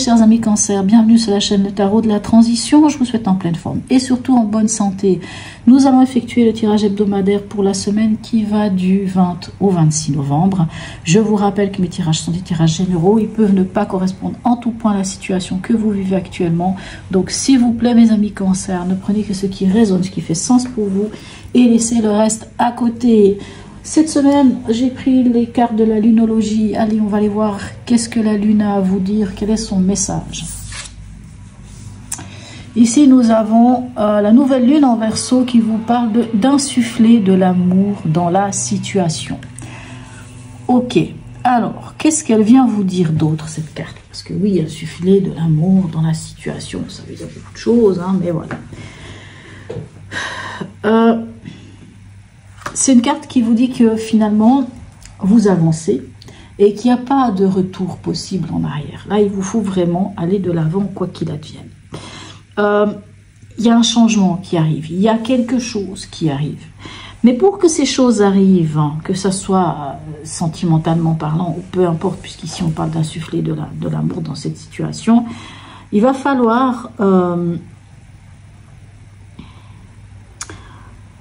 chers amis Cancer, bienvenue sur la chaîne de tarot de la transition. Je vous souhaite en pleine forme et surtout en bonne santé. Nous allons effectuer le tirage hebdomadaire pour la semaine qui va du 20 au 26 novembre. Je vous rappelle que mes tirages sont des tirages généraux. Ils peuvent ne pas correspondre en tout point à la situation que vous vivez actuellement. Donc s'il vous plaît mes amis Cancer, ne prenez que ce qui résonne, ce qui fait sens pour vous et laissez le reste à côté. Cette semaine, j'ai pris les cartes de la lunologie. Allez, on va aller voir qu'est-ce que la lune a à vous dire, quel est son message. Ici, nous avons la nouvelle lune en Verseau qui vous parle d'insuffler de l'amour dans la situation. Ok, alors, qu'est-ce qu'elle vient vous dire d'autre, cette carte? Parce que oui, insuffler de l'amour dans la situation, ça veut dire beaucoup de choses, hein, mais voilà. C'est une carte qui vous dit que finalement, vous avancez et qu'il n'y a pas de retour possible en arrière. Là, il vous faut vraiment aller de l'avant, quoi qu'il advienne. Il y a un changement qui arrive, il y a quelque chose qui arrive. Mais pour que ces choses arrivent, hein, que ce soit sentimentalement parlant ou peu importe, puisqu'ici on parle d'insuffler de l'amour dans cette situation, il va falloir...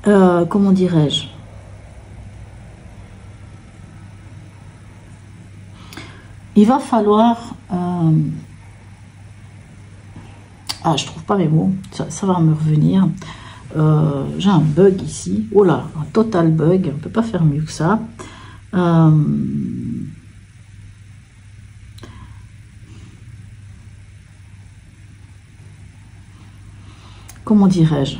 comment dirais-je? Il va falloir... Ah, je trouve pas mes mots. Ça va me revenir. J'ai un bug ici. Oh là, un total bug. On ne peut pas faire mieux que ça. Comment dirais-je?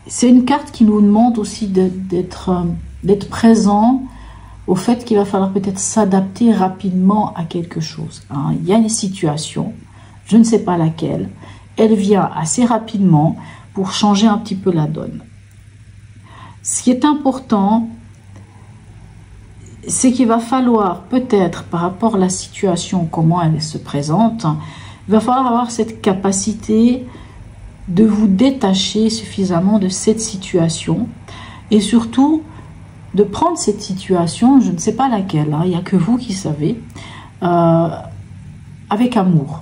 C'est une carte qui nous demande aussi d'être présent au fait qu'il va falloir peut-être s'adapter rapidement à quelque chose. Hein. Il y a une situation, je ne sais pas laquelle, elle vient assez rapidement pour changer un petit peu la donne. Ce qui est important, c'est qu'il va falloir peut-être, par rapport à la situation, comment elle se présente, il va falloir avoir cette capacité de vous détacher suffisamment de cette situation et surtout de prendre cette situation, je ne sais pas laquelle, hein, il n'y a que vous qui savez, avec amour.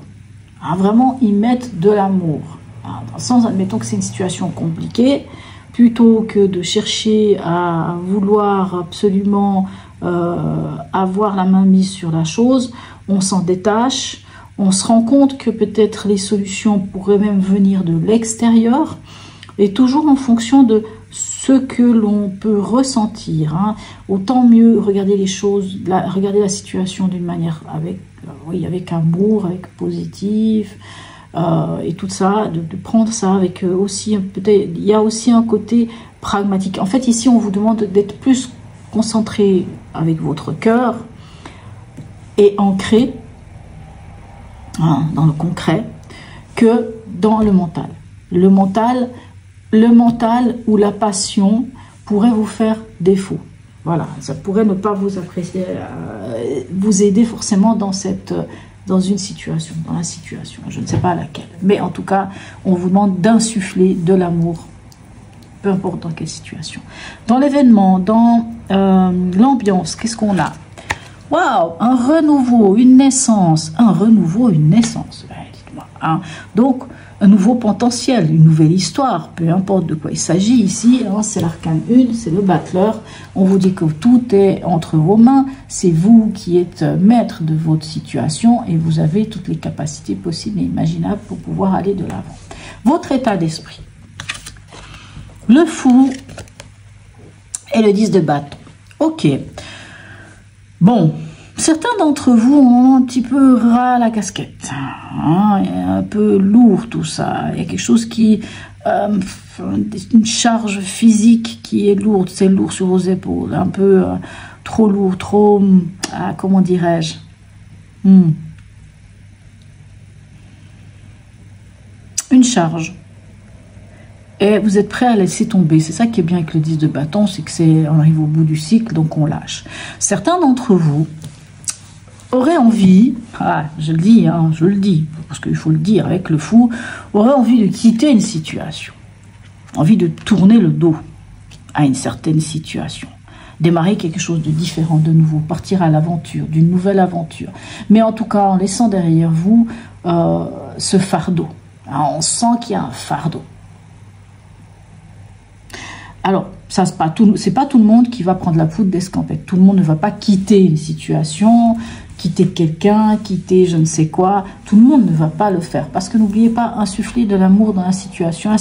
Hein, vraiment y mettre de l'amour. Hein, dans le sens, admettons que c'est une situation compliquée, plutôt que de chercher à vouloir absolument avoir la main mise sur la chose, on s'en détache. On se rend compte que peut-être les solutions pourraient même venir de l'extérieur et toujours en fonction de ce que l'on peut ressentir. Hein. Autant mieux regarder les choses, regarder la situation d'une manière avec amour, avec positif et tout ça, de prendre ça avec aussi peut-être il y a aussi un côté pragmatique. En fait, ici, on vous demande d'être plus concentré avec votre cœur et ancré dans le concret que dans le mental. Le mental ou la passion pourrait vous faire défaut. Voilà, ça pourrait ne pas vous apprécier, vous aider forcément dans une situation, dans la situation, je ne sais pas laquelle. Mais en tout cas, on vous demande d'insuffler de l'amour, peu importe dans quelle situation. Dans l'événement, dans l'ambiance, qu'est-ce qu'on a? Waouh, un renouveau, une naissance. Un renouveau, une naissance. Dites-moi. Hein. Donc, un nouveau potentiel, une nouvelle histoire, peu importe de quoi il s'agit ici. Hein, c'est l'arcane 1, c'est le battleur. On vous dit que tout est entre vos mains. C'est vous qui êtes maître de votre situation et vous avez toutes les capacités possibles et imaginables pour pouvoir aller de l'avant. Votre état d'esprit. Le fou et le 10 de bâton. Ok. Bon, certains d'entre vous ont un petit peu ras la casquette, hein, un peu lourd tout ça, il y a quelque chose qui, une charge physique qui est lourde, c'est lourd sur vos épaules, un peu trop lourd, trop, comment dirais-je, une charge. Et vous êtes prêt à laisser tomber. C'est ça qui est bien avec le 10 de bâton, c'est que on arrive au bout du cycle, donc on lâche. Certains d'entre vous auraient envie, je le dis, hein, je le dis, parce qu'il faut le dire avec le fou, auraient envie de quitter une situation, envie de tourner le dos à une certaine situation. démarrer quelque chose de différent, de nouveau, partir à l'aventure, d'une nouvelle aventure. Mais en tout cas, en laissant derrière vous ce fardeau. Hein, on sent qu'il y a un fardeau. Alors, ça, c'est pas tout le monde qui va prendre la poudre d'escampette. Tout le monde ne va pas quitter une situation, quitter quelqu'un, quitter je ne sais quoi. Tout le monde ne va pas le faire. Parce que n'oubliez pas, insuffler de l'amour dans la situation.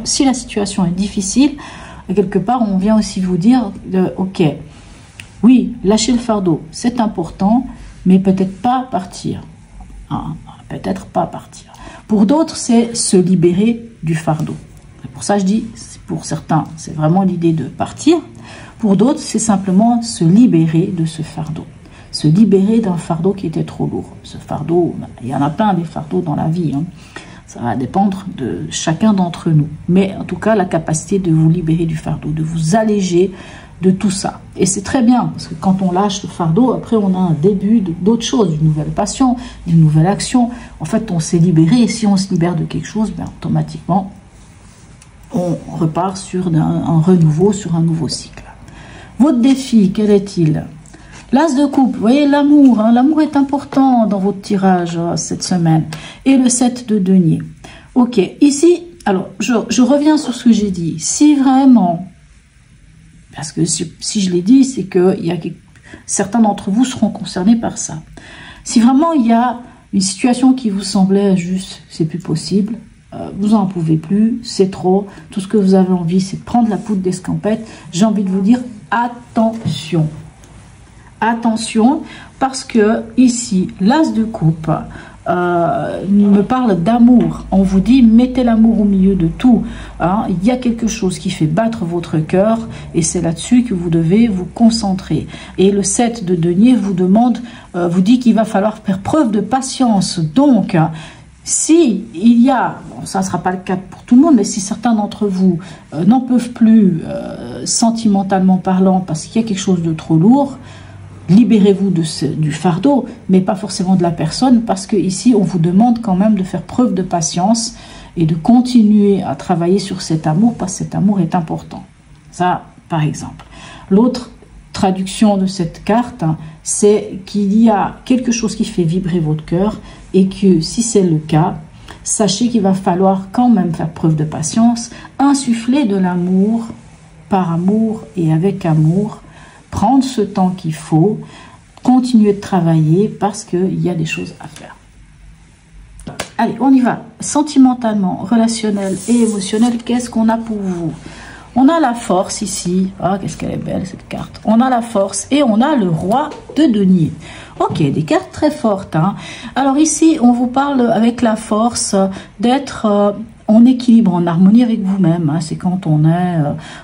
Si la situation est difficile, quelque part, on vient aussi vous dire, ok, oui, lâcher le fardeau, c'est important, mais peut-être pas partir. Hein, peut-être pas partir. Pour d'autres, c'est se libérer du fardeau. C'est pour ça que je dis, pour certains, c'est vraiment l'idée de partir. Pour d'autres, c'est simplement se libérer de ce fardeau. Se libérer d'un fardeau qui était trop lourd. Ce fardeau, il y en a plein des fardeaux dans la vie. Hein. Ça va dépendre de chacun d'entre nous. Mais en tout cas, la capacité de vous libérer du fardeau, de vous alléger de tout ça. Et c'est très bien, parce que quand on lâche le fardeau, après on a un début d'autre chose, d'une nouvelle passion, d'une nouvelle action. En fait, on s'est libéré, et si on se libère de quelque chose, ben, automatiquement, on repart sur un renouveau, sur un nouveau cycle. Votre défi, quel est-il? L'As de coupe, vous voyez l'amour, hein, l'amour est important dans votre tirage cette semaine. Et le 7 de denier. Ok, ici, alors je reviens sur ce que j'ai dit. Si vraiment, parce que si je l'ai dit, c'est que certains d'entre vous seront concernés par ça. Si vraiment il y a une situation qui vous semblait injuste, c'est plus possible, vous n'en pouvez plus, c'est trop, tout ce que vous avez envie, c'est de prendre la poudre d'escampette. J'ai envie de vous dire, attention. Attention, parce que ici, l'As de coupe me parle d'amour. On vous dit, mettez l'amour au milieu de tout. Hein. Il y a quelque chose qui fait battre votre cœur et c'est là-dessus que vous devez vous concentrer. Et le 7 de denier vous demande, vous dit qu'il va falloir faire preuve de patience. Donc, si il y a, bon, ça ne sera pas le cas pour tout le monde, mais si certains d'entre vous n'en peuvent plus sentimentalement parlant parce qu'il y a quelque chose de trop lourd, libérez-vous du fardeau, mais pas forcément de la personne, parce que ici on vous demande quand même de faire preuve de patience et de continuer à travailler sur cet amour, parce que cet amour est important. Ça, par exemple. L'autre traduction de cette carte, hein, c'est qu'il y a quelque chose qui fait vibrer votre cœur, et que si c'est le cas, sachez qu'il va falloir quand même faire preuve de patience, insuffler de l'amour, par amour et avec amour, prendre ce temps qu'il faut, continuer de travailler parce qu'il y a des choses à faire. Allez, on y va. Sentimentalement, relationnel et émotionnel, qu'est-ce qu'on a pour vous? On a la force ici. Ah, qu'est-ce qu'elle est belle cette carte. On a la force et on a le roi de denier. Ok, des cartes très fortes. Hein. Alors ici, on vous parle avec la force d'être en équilibre, en harmonie avec vous-même. Hein. C'est quand on est,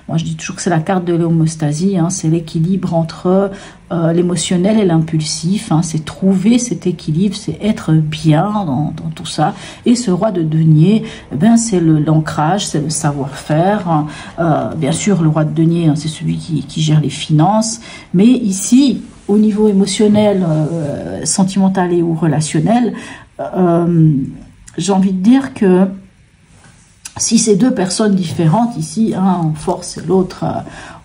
moi je dis toujours que c'est la carte de l'homéostasie, hein. C'est l'équilibre entre l'émotionnel et l'impulsif. Hein. C'est trouver cet équilibre, c'est être bien dans tout ça. Et ce roi de denier, eh ben, c'est l'ancrage, c'est le savoir-faire. Hein. Bien sûr, le roi de denier, hein, c'est celui qui gère les finances. Mais ici, au niveau émotionnel, sentimental et ou relationnel, j'ai envie de dire que si c'est deux personnes différentes, ici, un en force et l'autre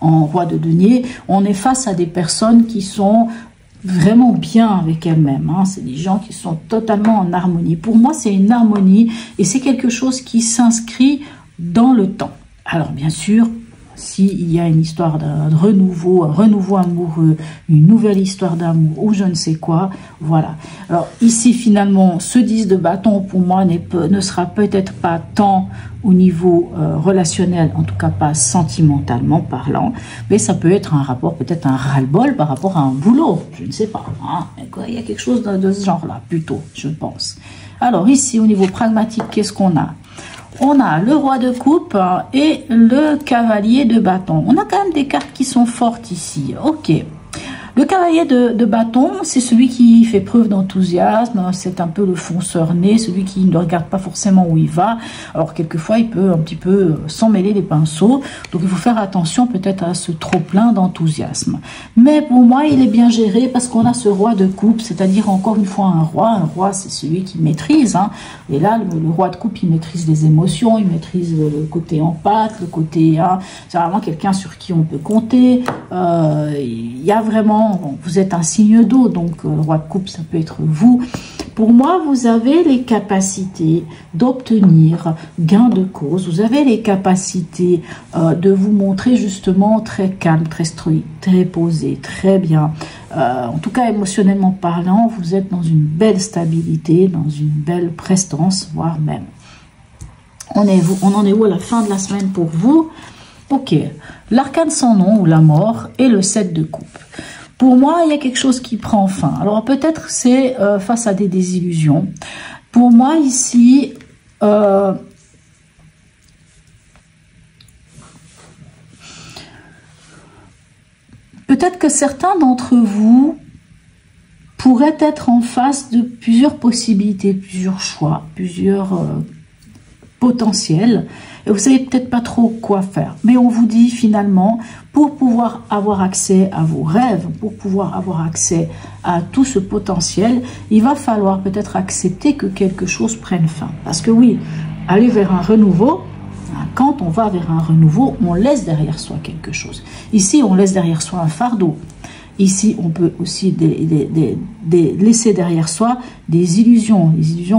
en roi de denier, on est face à des personnes qui sont vraiment bien avec elles-mêmes. Hein. C'est des gens qui sont totalement en harmonie. Pour moi, c'est une harmonie et c'est quelque chose qui s'inscrit dans le temps. Alors, bien sûr, s'il y a une histoire d'un renouveau, un renouveau amoureux, une nouvelle histoire d'amour ou je ne sais quoi, voilà. Alors ici finalement, ce 10 de bâton pour moi ne sera peut-être pas tant au niveau relationnel, en tout cas pas sentimentalement parlant, mais ça peut être un rapport, peut-être un ras-le-bol par rapport à un boulot, je ne sais pas. Hein. Il y a quelque chose de ce genre-là, plutôt, je pense. Alors ici, au niveau pragmatique, qu'est-ce qu'on a ? On a le roi de coupe et le cavalier de bâton. On a quand même des cartes qui sont fortes ici. Ok. Le cavalier de bâton, c'est celui qui fait preuve d'enthousiasme. C'est un peu le fonceur né, celui qui ne regarde pas forcément où il va. Alors, quelquefois, il peut un petit peu s'en mêler les pinceaux. Donc, il faut faire attention peut-être à ce trop-plein d'enthousiasme. Mais pour moi, il est bien géré parce qu'on a ce roi de coupe, c'est-à-dire encore une fois un roi. Un roi, c'est celui qui maîtrise. Hein. Et là, le roi de coupe, il maîtrise les émotions, il maîtrise le côté empathe, le côté... Hein, c'est vraiment quelqu'un sur qui on peut compter. il y a vraiment, bon, vous êtes un signe d'eau, donc roi de coupe, ça peut être vous. Pour moi, vous avez les capacités d'obtenir gain de cause. Vous avez les capacités de vous montrer justement très calme, très stoïque, très posé, très bien. En tout cas, émotionnellement parlant, vous êtes dans une belle stabilité, dans une belle prestance, voire même. On en est où à la fin de la semaine pour vous? Ok, l'arcane sans nom ou la mort et le 7 de coupe. Pour moi, il y a quelque chose qui prend fin. Alors peut-être c'est face à des désillusions. Pour moi ici, peut-être que certains d'entre vous pourraient être en face de plusieurs possibilités, plusieurs choix, plusieurs potentiels. Et vous savez peut-être pas trop quoi faire. Mais on vous dit finalement, pour pouvoir avoir accès à vos rêves, pour pouvoir avoir accès à tout ce potentiel, il va falloir peut-être accepter que quelque chose prenne fin. Parce que oui, aller vers un renouveau, quand on va vers un renouveau, on laisse derrière soi quelque chose. Ici, on laisse derrière soi un fardeau. Ici, on peut aussi laisser derrière soi des illusions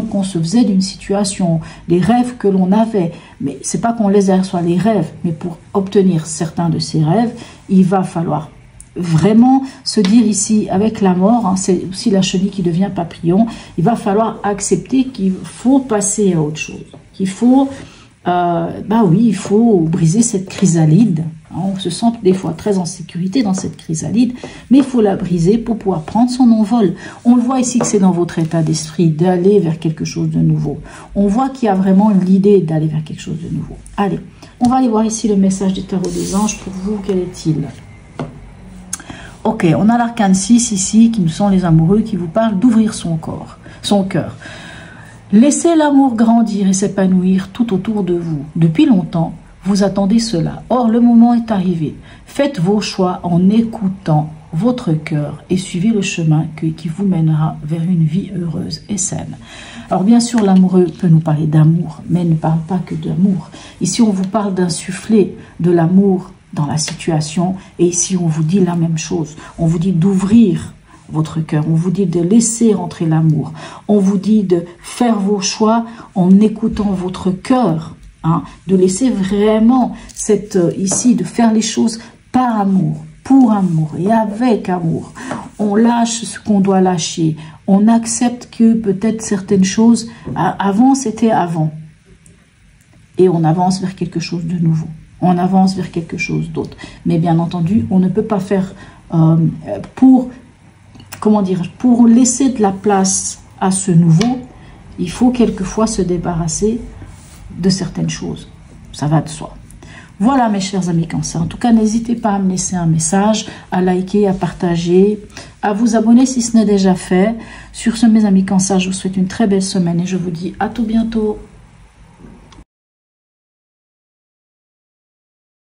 qu'on se faisait d'une situation, des rêves que l'on avait. Mais c'est pas qu'on laisse derrière soi les rêves, mais pour obtenir certains de ces rêves, il va falloir vraiment se dire ici, avec la mort, hein, c'est aussi la chenille qui devient papillon, il va falloir accepter qu'il faut passer à autre chose, qu'il faut... bah oui, il faut briser cette chrysalide. On se sent des fois très en sécurité dans cette chrysalide, mais il faut la briser pour pouvoir prendre son envol. On le voit ici que c'est dans votre état d'esprit d'aller vers quelque chose de nouveau. On voit qu'il y a vraiment l'idée d'aller vers quelque chose de nouveau. Allez, on va aller voir ici le message du tarot des anges pour vous. Quel est-il? Ok, on a l'arcane 6 ici, qui nous sont les amoureux, qui vous parle d'ouvrir son corps, son cœur. Laissez l'amour grandir et s'épanouir tout autour de vous. Depuis longtemps, vous attendez cela. Or, le moment est arrivé. Faites vos choix en écoutant votre cœur et suivez le chemin qui vous mènera vers une vie heureuse et saine. Alors, bien sûr, l'amoureux peut nous parler d'amour, mais il ne parle pas que d'amour. Ici, on vous parle d'insuffler de l'amour dans la situation. Et ici, on vous dit la même chose. On vous dit d'ouvrir votre cœur, on vous dit de laisser rentrer l'amour, on vous dit de faire vos choix en écoutant votre cœur, hein, de laisser vraiment ici, de faire les choses par amour, pour amour et avec amour. On lâche ce qu'on doit lâcher, on accepte que peut-être certaines choses, avant c'était avant, et on avance vers quelque chose de nouveau, on avance vers quelque chose d'autre. Mais bien entendu, on ne peut pas faire pour laisser de la place à ce nouveau, il faut quelquefois se débarrasser de certaines choses. Ça va de soi. Voilà mes chers amis Cancer. En tout cas, n'hésitez pas à me laisser un message, à liker, à partager, à vous abonner si ce n'est déjà fait. Sur ce, mes amis Cancer, je vous souhaite une très belle semaine et je vous dis à tout bientôt.